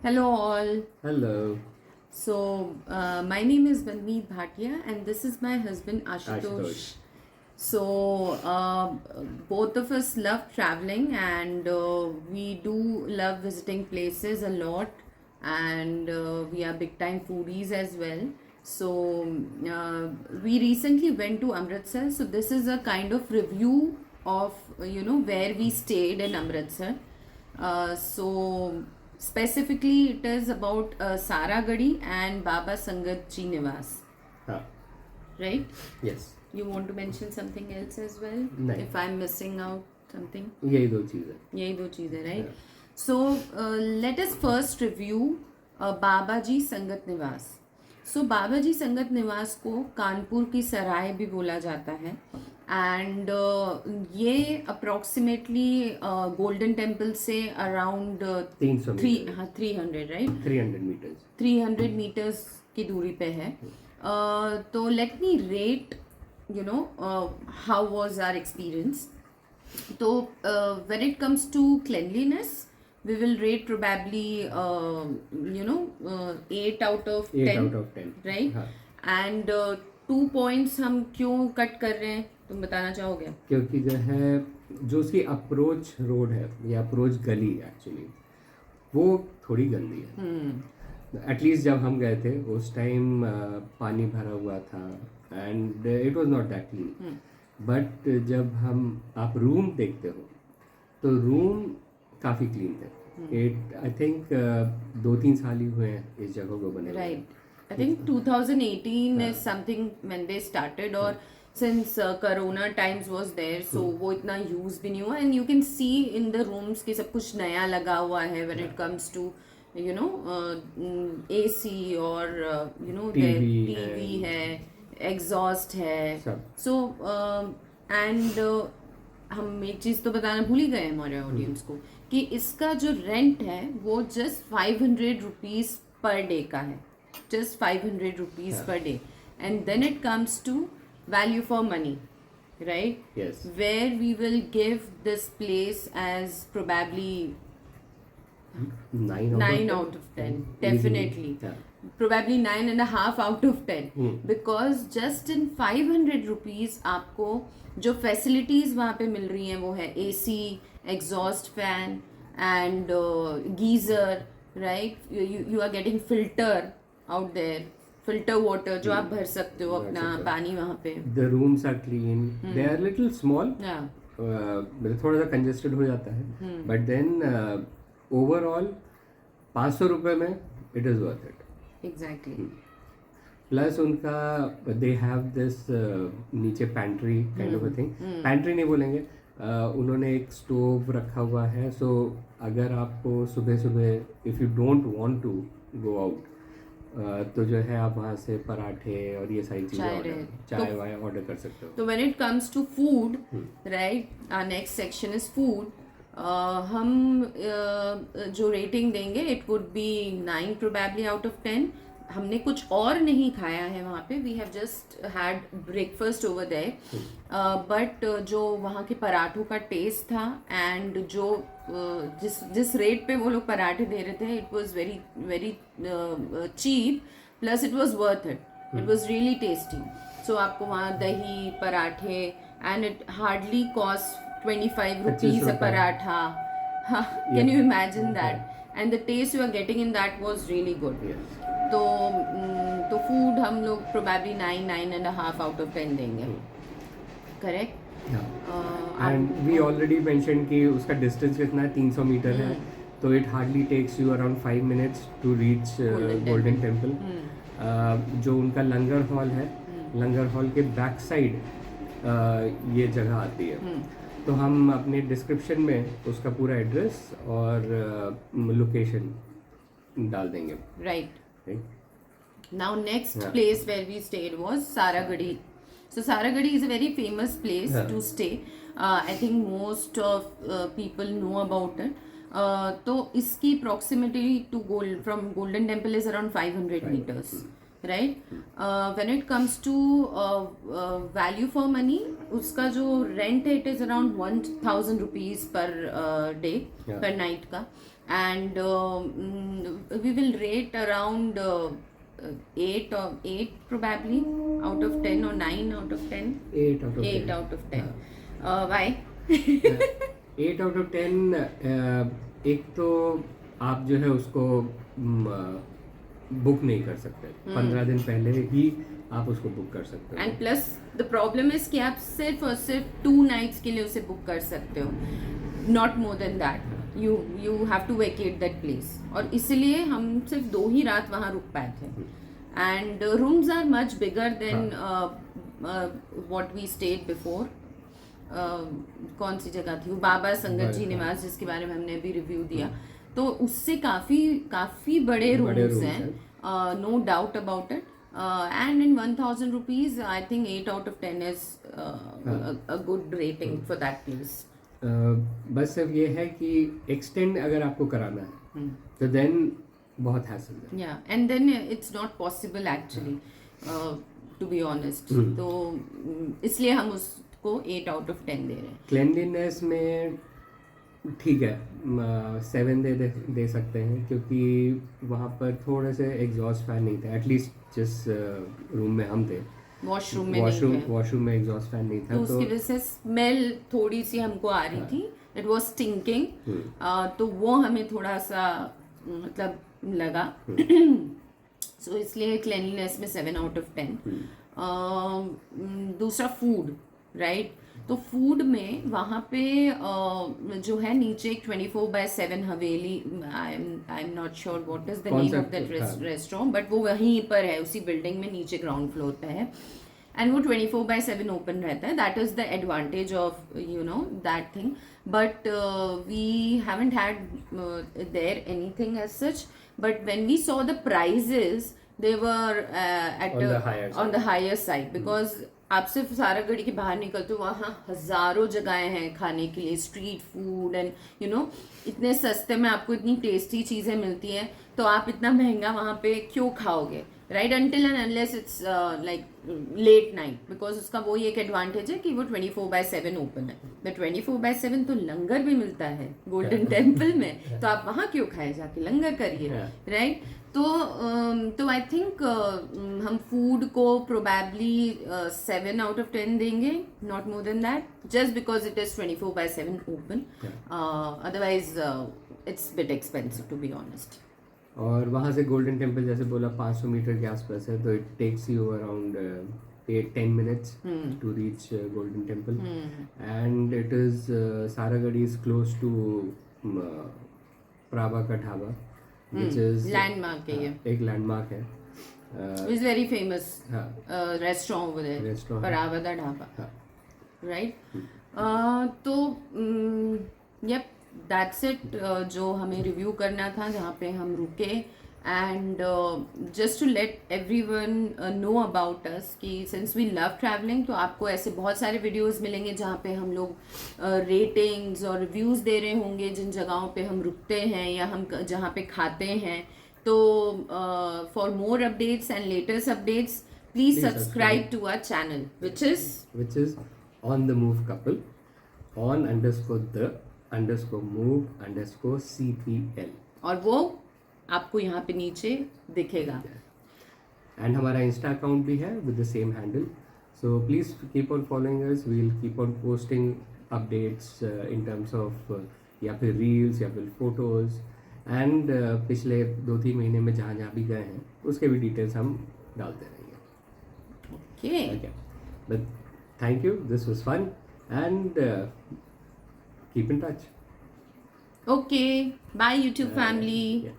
Hello, all. Hello, My name is Vanmeet Bhatia, and this is my husband Ashutosh. Ashutosh. Both of us love traveling, and we do love visiting places a lot, and we are big time foodies as well. We recently went to Amritsar, so this is a kind of review of where we stayed in Amritsar. Specifically, it is about Saragadi and Baba Sangat Ji Niwas, हाँ, right? yes, You want to mention something else as well? नहीं, If I'm missing out something, यही दो चीज़ है. यही दो चीज़ें, right? Yeah. Let us first review बाबाजी संगत निवास. बाबाजी संगत निवास को कानपुर की सराय भी बोला जाता है एंड ये अप्रोक्सीमेटली गोल्डन टेम्पल से around 300 meter, 300 right 300 meters. 300 meters की दूरी पे है. तो let me rate how was our experience. तो when it comes to cleanliness, we will rate probably 8 out of 10. 8 out of 10. right? हाँ, And 2 points हम क्यों कट कर रहे हैं, तुम बताना चाहोगे? क्योंकि जो है, जो उसकी अप्रोच रोड है या अप्रोच गली एक्चुअली, वो थोड़ी गंदी है. एटलीस्ट जब हम गए थे उस टाइम पानी भरा हुआ था and it was not that clean. But जब आप रूम देखते हो तो रूम काफ़ी क्लीन थे. इट आई थिंक 2-3 साल ही हुए हैं इस जगह को बने हुए. Right. I think 2018 is something when they started, or since Corona times was there, so वो इतना use भी नहीं हुआ, and you can see in the rooms कि सब कुछ नया लगा हुआ है when it comes to AC or their TV है, exhaust है. सब. And हम एक चीज़ तो बताना भूल ही गए हमारे ऑडियंस को कि इसका जो रेंट है वो जस्ट 500 रुपीज़ पर डे का है. Just 500 rupees per day. And then it comes to value for money, right? Yes. Where we will give this place as probably 9 out of 10. Definitely. Yeah. Probably 9.5 out of 10. Because just in 500 rupees आपको जो facilities वहाँ पे मिल रही हैं वो है AC, exhaust fan and geyser, right? You are getting filter out there, filter water जो आप भर सकते हो अपना पानी वहाँ पे. The rooms are clean. They are little small. Yeah. मतलब थोड़ा सा कंजेस्टेड हो जाता है. बट देन ओवरऑल 500 रुपये में it is worth it. Exactly. Plus उनका दे हैव दिस नीचे pantry kind of a thing. Pantry नहीं बोलेंगे, उन्होंने एक स्टोव रखा हुआ है. सो अगर आपको सुबह सुबह if you don't want to go out तो जो है आप वहाँ से पराठे और ये सारी चीज़ें चाय वाय ऑर्डर कर सकते हो. तो when it comes to food, right, our next section is food. हम जो रेटिंग देंगे it would be 9 probably out of 10. हमने कुछ और नहीं खाया है वहाँ पे. We have just had breakfast over there. But जो वहाँ के पराठों का टेस्ट था एंड जो जिस रेट पे वो लोग पराठे दे रहे थे, it was very very cheap. Plus it was worth it. It was really tasty. So आपको वहाँ दही पराठे and it hardly cost 25 rupees a paratha. Can you imagine that? And the taste you are getting in that was really good. Yes. तो food हम लोग probably 9.5 out of 10 देंगे. Correct. And we already mention कि उसका डिस्टेंस कितना है, 300 meter है. तो it hardly takes you around 5 minutes to reach Golden Temple. जो उनका लंगर हॉल है, लंगर हॉल के बैक साइड ये जगह आती है. तो हम अपने डिस्क्रिप्शन में उसका पूरा एड्रेस और लोकेशन डाल देंगे. Right. Now next place where we stayed was Saragadi. So Saragadi is a very famous place to stay. I think most of people know about it. तो इसकी proximity to from Golden Temple is around 500 meters. Right. When it comes to value for money, उसका जो rent है it is around 1000 rupees per day, Yeah. Per night का. And we will rate around 8 probably out of 10 or 9 out of 10. 8 out of 10. 8 out of 10. Why? 8 out of 10. एक तो आप जो है उसको बुक नहीं कर सकते. 15 दिन पहले ही आप उसको बुक कर सकते हो. And plus the problem is कि आप सिर्फ और सिर्फ 2 नाइट्स के लिए उसे बुक कर सकते हो, not more than that. You have to vacate that place. और इसलिए हम सिर्फ 2 ही रात वहाँ रुक पाए थे. And rooms are much bigger than what we stayed before. कौन सी जगह थी वो, बाबा संगत जी निवास, जिसके बारे में हमने अभी रिव्यू दिया. तो उससे काफी बड़े रूम्स हैं, no doubt about it. And in 1000 rupees I think 8 out of 10 is a good rating for that place. बस सिर्फ ये है कि एक्सटेंड अगर आपको कराना है तो देन बहुत हैसल है. Yeah and then it's not possible actually, to be honest. तो इसलिए हम उसको 8 out of 10 दे रहे हैं. क्लेanलीनेस में ठीक है, 7 दे सकते हैं, क्योंकि वहाँ पर थोड़े से एग्जॉस्ट फैन नहीं थे. एटलीस्ट जिस रूम में हम थे, वॉशरूम में नहीं थे. वॉशरूम में एग्जॉस्ट फैन नहीं था, तो उसकी वजह से स्मेल थोड़ी सी हमको आ रही थी. It was stinking. तो वो हमें थोड़ा सा मतलब लगा. सो इसलिए क्लेanलीनेस में 7 out of 10. दूसरा फूड, राइट. तो फूड में वहाँ पे जो है नीचे एक 24/7 हवेली, I am not sure what is the name of that restaurant, but वो वहीं पर है, उसी बिल्डिंग में नीचे ग्राउंड फ्लोर पे है. एंड वो 24/7 ओपन रहता है. That is the advantage of you know that thing. But we haven't had there anything as such. But when we saw the prices, they were on the higher side, because आप सिर्फ सारागढ़ी के बाहर निकलते हो, वहाँ हजारों जगहें हैं खाने के लिए, street food and you know इतने सस्ते में आपको इतनी टेस्टी चीज़ें मिलती हैं. तो आप इतना महंगा वहाँ पे क्यों खाओगे, right. Until and unless it's like late night, because उसका वही एक एडवांटेज है कि वो 24/7 ओपन है. द 24/7 तो लंगर भी मिलता है गोल्डन टेम्पल में, तो आप वहाँ क्यों खाए, जाके लंगर करिए, राइट. तो आई थिंक हम फूड को प्रोबेबली 7 out of 10 देंगे, not more than that, just because it is 24/7 open. Otherwise it's bit expensive to be honest. और वहाँ से गोल्डन टेम्पल जैसे बोला 500 मीटर के आसपास है, तो it takes you around 8-10 minutes to reach golden temple. And it is Saragadhi is close to Prabha ka dhaba, which is landmark है ये. एक लैंडमार्क है. Is very famous restaurant over there, Restaurant. परावदा dhaba, right. तो yup that's it, जो हमें review करना था, जहाँ पे हम रुके. And just to let everyone know about us कि सिंस वी लव ट्रैवलिंग, तो आपको ऐसे बहुत सारे वीडियोस मिलेंगे जहाँ पे हम लोग रेटिंग्स और रिव्यूज़ दे रहे होंगे जिन जगहों पे हम रुकते हैं या हम जहाँ पे खाते हैं. तो for more updates and latest updates, please subscribe to our channel, which is On the Move Couple, on_the_move_CPL. और वो आपको यहाँ पे नीचे दिखेगा. एंड हमारा इंस्टा अकाउंट भी है with the same handle. So please keep on following us. We will keep on posting updates in terms of या फिर रील्स या फिर फोटोज. एंड पिछले 2-3 महीने में जहाँ जहाँ भी गए हैं उसके भी डिटेल्स हम डालते रहेंगे. Okay. But thank you, this was fun and keep in touch. Okay. Bye, YouTube family. Yeah.